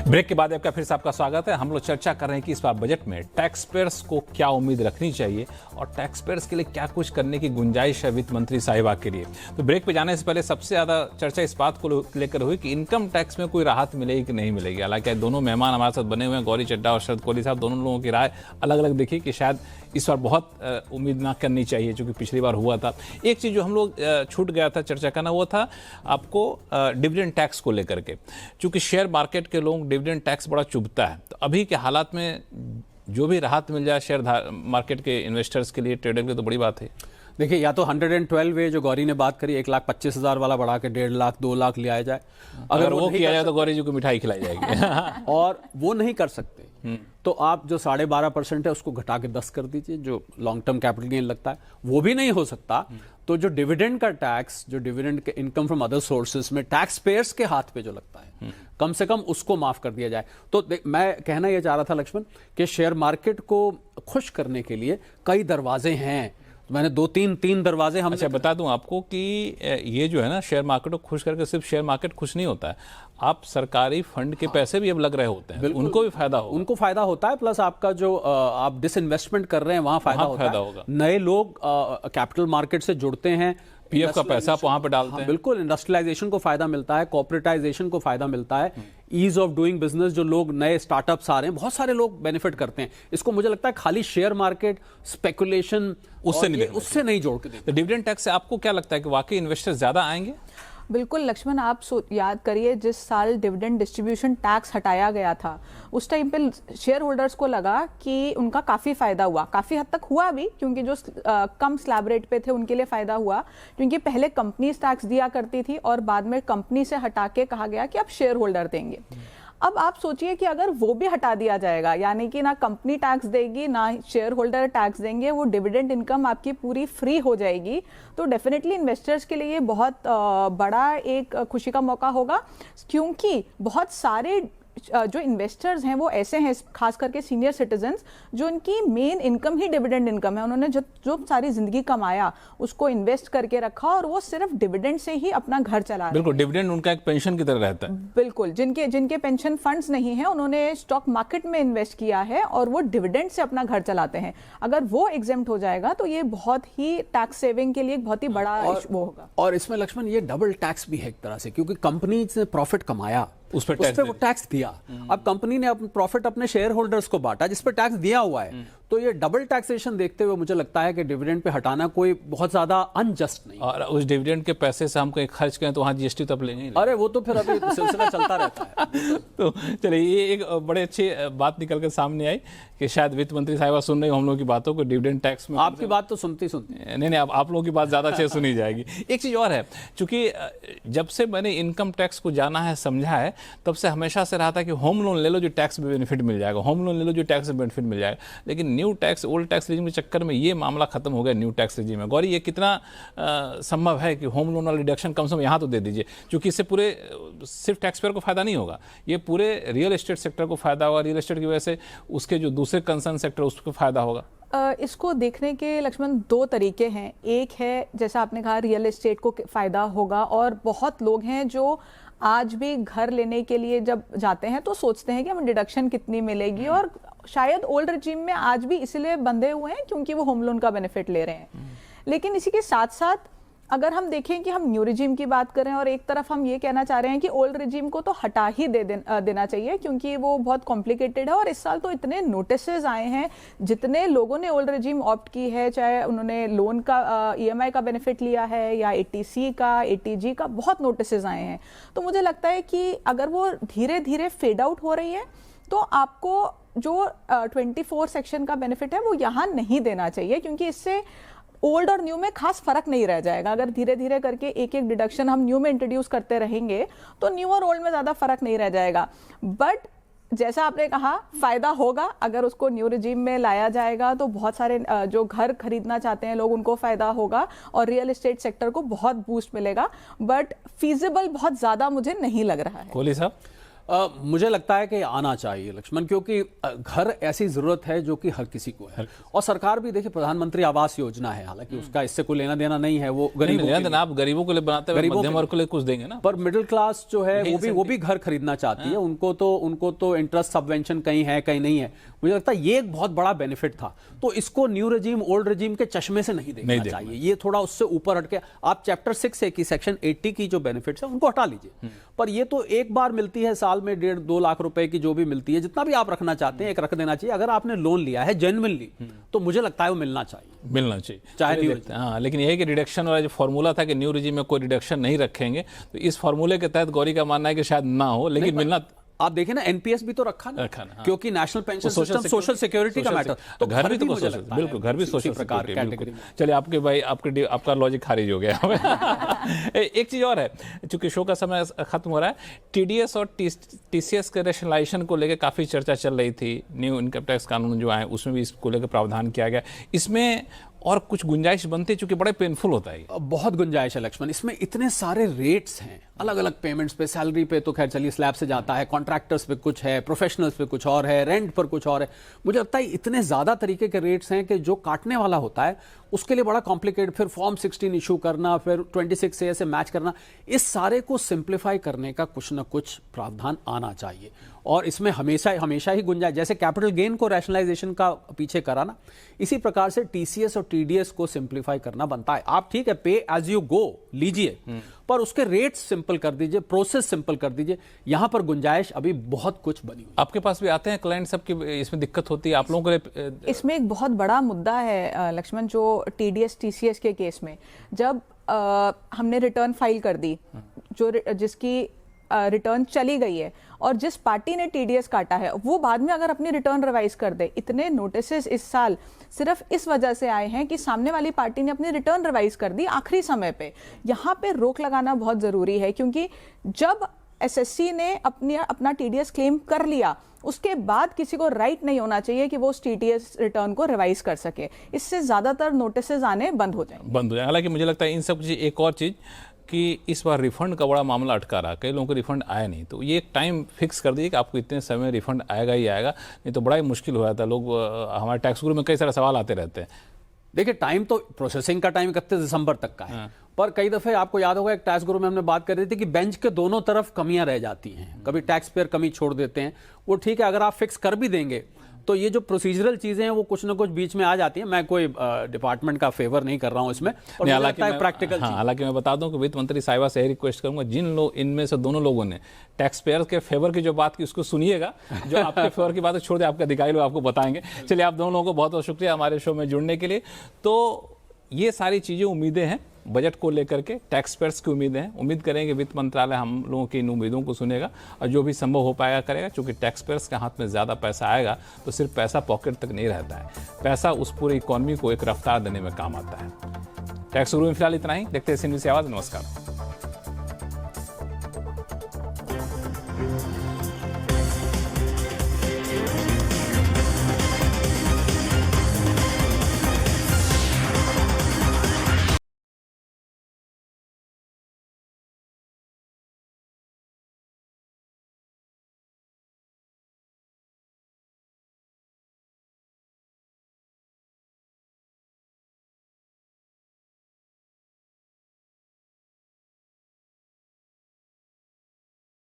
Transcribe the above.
Break के बाद आपका फिर से आपका स्वागत है। हम लोग चर्चा कर रहे हैं कि इस बार बजट में टैक्स पेयर्स को क्या उम्मीद रखनी चाहिए और टैक्स पेयर्स के लिए क्या कुछ करने की गुंजाइश है वित्त मंत्री साहिबा के लिए। तो ब्रेक पे जाने से पहले सबसे ज़्यादा चर्चा इस बात को लेकर हुई कि इनकम टैक्स में कोई राहत मिलेगी कि नहीं मिलेगी। हालांकि दोनों मेहमान हमारे साथ बने हुए हैं, गौरी चड्ढा और शरद कोहली साहब, दोनों लोगों की राय अलग अलग दिखी कि शायद इस बार बहुत उम्मीद ना करनी चाहिए क्योंकि पिछली बार हुआ था। एक चीज़ जो हम लोग छूट गया था चर्चा करना, वो था आपको डिविडेंड टैक्स को लेकर के। चूँकि शेयर मार्केट के लोग डिविडेंड टैक्स बड़ा चुभता है, तो अभी के हालात में जो भी राहत मिल जाए शेयर मार्केट के इन्वेस्टर्स के लिए, ट्रेडर के लिए, तो बड़ी बात है। देखिए, या तो 112 जो गौरी ने बात करी 1,25,000 वाला बढ़ा के 1.5 लाख 2 लाख ले आया जाए, अगर वो किया जाए तो गौरी जी को मिठाई खिलाई जाएगी और वो नहीं कर सकते तो आप जो 12.5% है उसको घटा के 10 कर दीजिए, जो लॉन्ग टर्म कैपिटल गेन लगता है वो भी नहीं हो सकता। तो जो डिविडेंड का टैक्स, जो डिविडेंड के इनकम फ्रॉम अदर सोर्सेज में टैक्स पेयर्स के हाथ पे जो लगता है, कम से कम उसको माफ कर दिया जाए। तो मैं कहना यह चाह रहा था लक्ष्मण कि शेयर मार्केट को खुश करने के लिए कई दरवाजे हैं। तो मैंने तीन दरवाजे हम बता दूं आपको कि ये जो है ना, शेयर मार्केट को खुश करके सिर्फ शेयर मार्केट खुश नहीं होता है, आप सरकारी फंड के पैसे भी अब लग रहे होते हैं, उनको भी फायदा होगा। उनको फायदा होता है, प्लस आपका जो आप डिसइन्वेस्टमेंट कर रहे हैं वहां फायदा होगा। नए लोग कैपिटल मार्केट से जुड़ते हैं, पीएफ का पैसा आप वहां पे डालते हैं। बिल्कुल, इंडस्ट्रियलाइजेशन को फायदा मिलता है, कॉर्पोरेटाइजेशन को फायदा मिलता है, ईज ऑफ डूइंग बिजनेस, जो लोग नए स्टार्टअप्स आ रहे हैं, बहुत सारे लोग बेनिफिट करते हैं। इसको मुझे लगता है खाली शेयर मार्केट स्पेकुलेशन उससे नहीं जोड़ के देखते। डिविडेंड टैक्स से आपको क्या लगता है कि वाकई इन्वेस्टर्स ज्यादा आएंगे? बिल्कुल लक्ष्मण, आप याद करिए जिस साल डिविडेंड डिस्ट्रीब्यूशन टैक्स हटाया गया था उस टाइम पे शेयर होल्डर्स को लगा कि उनका काफ़ी फ़ायदा हुआ, काफ़ी हद तक हुआ भी, क्योंकि जो कम स्लैब रेट पे थे उनके लिए फ़ायदा हुआ, क्योंकि पहले कंपनीज टैक्स दिया करती थी और बाद में कंपनी से हटा के कहा गया कि अब शेयर होल्डर देंगे। अब आप सोचिए कि अगर वो भी हटा दिया जाएगा, यानी कि ना कंपनी टैक्स देगी ना शेयर होल्डर टैक्स देंगे, वो डिविडेंड इनकम आपकी पूरी फ्री हो जाएगी, तो डेफिनेटली इन्वेस्टर्स के लिए ये बहुत बड़ा एक खुशी का मौका होगा। क्योंकि बहुत सारे जो इन्वेस्टर्स हैं वो ऐसे हैं, खास करके सीनियर सिटीजन्स, जो उनकी मेन इनकम ही डिविडेंड इनकम है। उन्होंने जो सारी जिंदगी कमाया उसको इन्वेस्ट करके रखा और वो सिर्फ डिविडेंड से ही अपना घर चला रहे हैं। बिल्कुल, डिविडेंड उनका एक पेंशन की तरह रहता है। बिल्कुल, जिनके पेंशन फंड्स नहीं है, उन्होंने स्टॉक मार्केट में इन्वेस्ट किया है और वो डिविडेंड से अपना घर चलाते हैं। अगर वो एग्जेम्प्ट हो जाएगा तो ये बहुत ही टैक्स सेविंग के लिए बहुत ही बड़ा वो होगा। और इसमें लक्ष्मण ये डबल टैक्स भी है एक तरह से, क्योंकि कंपनी ने प्रॉफिट कमाया, उस पर टैक्स दिया। अब कंपनी ने प्रॉफिट अपने शेयर होल्डर्स को बांटा जिस पर टैक्स दिया हुआ है, तो ये डबल टैक्सेशन देखते हुए मुझे लगता है कि डिविडेंड पे हटाना कोई बहुत ज्यादा अनजस्ट नहीं। और उस डिविडेंड के पैसे से हम कहीं खर्च करें तो वहां जीएसटी तो लेंगे। अरे वो तो फिर अभी सिलसिला चलता रहता है। तो चलिए, ये एक बड़े अच्छी बात निकल कर सामने आई कि शायद वित्त मंत्री साहिबा सुन रही हम लोगों की बातों को। डिविडेंड टैक्स में आपकी बात तो सुनती नहीं, आप लोगों की बात ज्यादा अच्छे सुनी जाएगी। एक चीज और है, चूंकि जब से मैंने इनकम टैक्स को जाना है, समझा है, तब से हमेशा से रहा था कि होम लोन ले लो जो टैक्स में बेनिफिट मिल जाएगा, होम लोन ले लो जो टैक्स में बेनिफिट मिल जाएगा। लेकिन new tax old tax regime के चक्कर में ये मामला खत्म हो गया न्यू टैक्स रेजिम में। गौरी, ये कितना संभव है कि होम लोन वाला डिडक्शन कम से कम यहाँ तो दे दीजिए, क्योंकि इससे पूरे सिर्फ टैक्स पेयर को फायदा नहीं होगा, ये पूरे रियल एस्टेट सेक्टर को फायदा होगा, रियल एस्टेट की वजह से उसके जो दूसरे कंसर्न सेक्टर उसको फायदा होगा। इसको देखने के लक्ष्मण दो तरीके हैं। एक है, जैसा आपने कहा, रियल एस्टेट को फायदा होगा, और बहुत लोग हैं जो आज भी घर लेने के लिए जब जाते हैं तो सोचते हैं कि हमें डिडक्शन कितनी मिलेगी, और शायद ओल्ड रेजिम में आज भी इसलिए बंधे हुए हैं क्योंकि वो होम लोन का बेनिफिट ले रहे हैं। लेकिन इसी के साथ साथ अगर हम देखें कि हम न्यू रेजिम की बात करें और एक तरफ हम ये कहना चाह रहे हैं कि ओल्ड रेजिम को तो हटा ही देना चाहिए क्योंकि वो बहुत कॉम्प्लिकेटेड है। और इस साल तो इतने नोटिसेस आए हैं, जितने लोगों ने ओल्ड रेजिम ऑप्ट की है, चाहे उन्होंने लोन का ईएमआई का बेनिफिट लिया है या एटीसी का, एटीजी का, बहुत नोटिसेस आए हैं। तो मुझे लगता है कि अगर वो धीरे धीरे फेड आउट हो रही है तो आपको जो 24 सेक्शन का बेनिफिट है वो यहाँ नहीं देना चाहिए, क्योंकि इससे ओल्ड और न्यू में खास फर्क नहीं रह जाएगा। अगर धीरे धीरे करके एक एक डिडक्शन हम न्यू में इंट्रोड्यूस करते रहेंगे तो न्यू और ओल्ड में ज़्यादा फर्क नहीं रह जाएगा। बट जैसा आपने कहा, फायदा होगा अगर उसको न्यू रेजिम में लाया जाएगा, तो बहुत सारे जो घर खरीदना चाहते हैं लोग उनको फायदा होगा और रियल एस्टेट सेक्टर को बहुत बूस्ट मिलेगा। बट फीजिबल बहुत ज़्यादा मुझे नहीं लग रहा है। कोहली साहब, मुझे लगता है कि आना चाहिए लक्ष्मण, क्योंकि घर ऐसी जरूरत है जो कि हर किसी को है। और सरकार भी देखिए, प्रधानमंत्री आवास योजना है, हालांकि उसका इससे कोई लेना देना नहीं है, वो गरीबों के लिए। आप गरीबों के लिए बनाते हैं, मध्यम वर्ग के लिए कुछ देंगे ना। पर मिडिल क्लास जो है वो भी घर खरीदना चाहती है। उनको तो इंटरेस्ट सबवेंशन कहीं है कहीं नहीं है। मुझे लगता है ये एक बहुत बड़ा बेनिफिट था, तो इसको न्यू रेजिम ओल्ड रेजिम के चश्मे से नहीं देखना चाहिए। ये थोड़ा उससे ऊपर हटके आप चैप्टर 6 से की सेक्शन 80 की जो बेनिफिट्स है उनको हटा लीजिए। पर ये तो एक बार मिलती है साल में 1.5-2 लाख रुपए की जो भी मिलती है, जितना भी आप रखना चाहते हैं एक रख देना चाहिए। अगर आपने लोन लिया है जेन्युइनली तो मुझे लगता है वो मिलना चाहिए चाहे हाँ। लेकिन यही कि रिडक्शन वाला जो फॉर्मूला था कि न्यू रेजिम में कोई रिडक्शन नहीं रखेंगे, तो इस फॉर्मूले के तहत गौरी का मानना है कि शायद ना हो, लेकिन मिलना। आप देखें ना, एनपीएस भी तो रखा ना, हाँ। क्योंकि national pension system social security का मैटर, तो घर भी तो बिल्कुल घर भी सोशल प्रकार कैटेगरी। चलिए आपके भाई आपका लॉजिक खारिज हो गया। एक चीज और है, चूंकि शो का समय खत्म हो रहा है, टीडीएस और टीसीएस के रैशनलाइजेशन को लेकर काफी चर्चा चल रही थी। न्यू इनकम टैक्स कानून जो आए उसमें भी इसको लेकर प्रावधान किया गया। इसमें और कुछ गुंजाइश बनती है, चूंकि बड़े पेनफुल होता है। बहुत गुंजाइश है लक्ष्मण, इसमें इतने सारे रेट्स हैं अलग अलग पेमेंट्स पे। सैलरी पे तो खैर चलिए स्लैब से जाता है, कॉन्ट्रैक्टर्स पे कुछ है, प्रोफेशनल्स पे कुछ और है, रेंट पर कुछ और है। मुझे लगता है इतने ज्यादा तरीके के रेट्स हैं कि जो काटने वाला होता है उसके लिए बड़ा कॉम्प्लिकेटेड, फिर फॉर्म 16 इशू करना, फिर 26A से मैच करना, इस सारे को सिंप्लीफाई करने का कुछ ना कुछ प्रावधान आना चाहिए। और इसमें हमेशा ही गुंजाइश, जैसे कैपिटल गेन को रैशनलाइजेशन का पीछे करा ना, इसी प्रकार से टीसीएस और टीडीएस को सिंप्लीफाई करना बनता है। आप ठीक है पे एज यू गो लीजिए, पर उसके रेट्स सिंपल कर दीजिए, प्रोसेस सिंपल कर दीजिए। यहां पर गुंजाइश अभी बहुत कुछ बनी हुई। आपके पास भी आते हैं क्लाइंट सब की इसमें दिक्कत होती है आप लोगों को? इसमें एक बहुत बड़ा मुद्दा है लक्ष्मण, जो टीडीएस टीसीएस के केस में, जब हमने रिटर्न फाइल कर दी, जिसकी रिटर्न चली गई है, और जिस पार्टी ने टीडीएस काटा है वो बाद में अगर अपनी रिटर्न रिवाइज कर दे, इतने नोटिसेस इस साल सिर्फ इस वजह से आए हैं कि सामने वाली पार्टी ने अपनी रिटर्न रिवाइज कर दी आखिरी समय पे। यहाँ पे रोक लगाना बहुत जरूरी है, क्योंकि जब एसएससी ने अपना टीडीएस क्लेम कर लिया, उसके बाद किसी को राइट नहीं होना चाहिए कि वो उस टीडीएस रिटर्न को रिवाइज कर सके। इससे ज्यादातर नोटिसेस आने बंद हो जाएंगे। हालांकि मुझे लगता है इन सब चीज, एक और चीज कि इस बार रिफंड का बड़ा मामला अटका रहा, कई लोगों को रिफंड आया नहीं, तो ये एक टाइम फिक्स कर दिए कि आपको इतने समय रिफंड आएगा ही आएगा, नहीं तो बड़ा ही मुश्किल हो जाता है। लोग हमारे टैक्स ग्रुप में कई सारे सवाल आते रहते हैं। देखिए टाइम तो प्रोसेसिंग का टाइम 31 दिसंबर तक का है। हाँ। पर कई दफे आपको याद होगा एक टैक्स ग्रुप में हमने बात कर रही थी कि बेंच के दोनों तरफ कमियां रह जाती हैं, कभी टैक्स पेयर कमी छोड़ देते हैं। वो ठीक है, अगर आप फिक्स कर भी देंगे तो ये जो प्रोसीजरल चीजें हैं वो कुछ ना कुछ बीच में आ जाती हैं। मैं कोई डिपार्टमेंट का फेवर नहीं कर रहा हूं इसमें, और मुझे लगता है प्रैक्टिकल। हालांकि मैं बता दूं कि वित्त मंत्री साहिबा से रिक्वेस्ट करूंगा, जिन लोग इनमें से दोनों लोगों ने टैक्स पेयर के फेवर की जो बात की उसको सुनिएगा, जो आपके फेवर की बात छोड़ दे, आपके अधिकारी लोग आपको बताएंगे। चलिए, आप दोनों लोगों को बहुत बहुत शुक्रिया हमारे शो में जुड़ने के लिए। तो ये सारी चीजें, उम्मीदें हैं बजट को लेकर के, टैक्स पेयर्स की उम्मीदें हैं। उम्मीद करेंगे वित्त मंत्रालय हम लोगों की इन उम्मीदों को सुनेगा और जो भी संभव हो पाएगा करेगा, क्योंकि टैक्स पेयर्स के हाथ में ज़्यादा पैसा आएगा तो सिर्फ पैसा पॉकेट तक नहीं रहता है, पैसा उस पूरी इकॉनमी को एक रफ्तार देने में काम आता है। टैक्स गुरु में फिलहाल इतना ही। देखते हैं CNBC आवाज़। नमस्कार।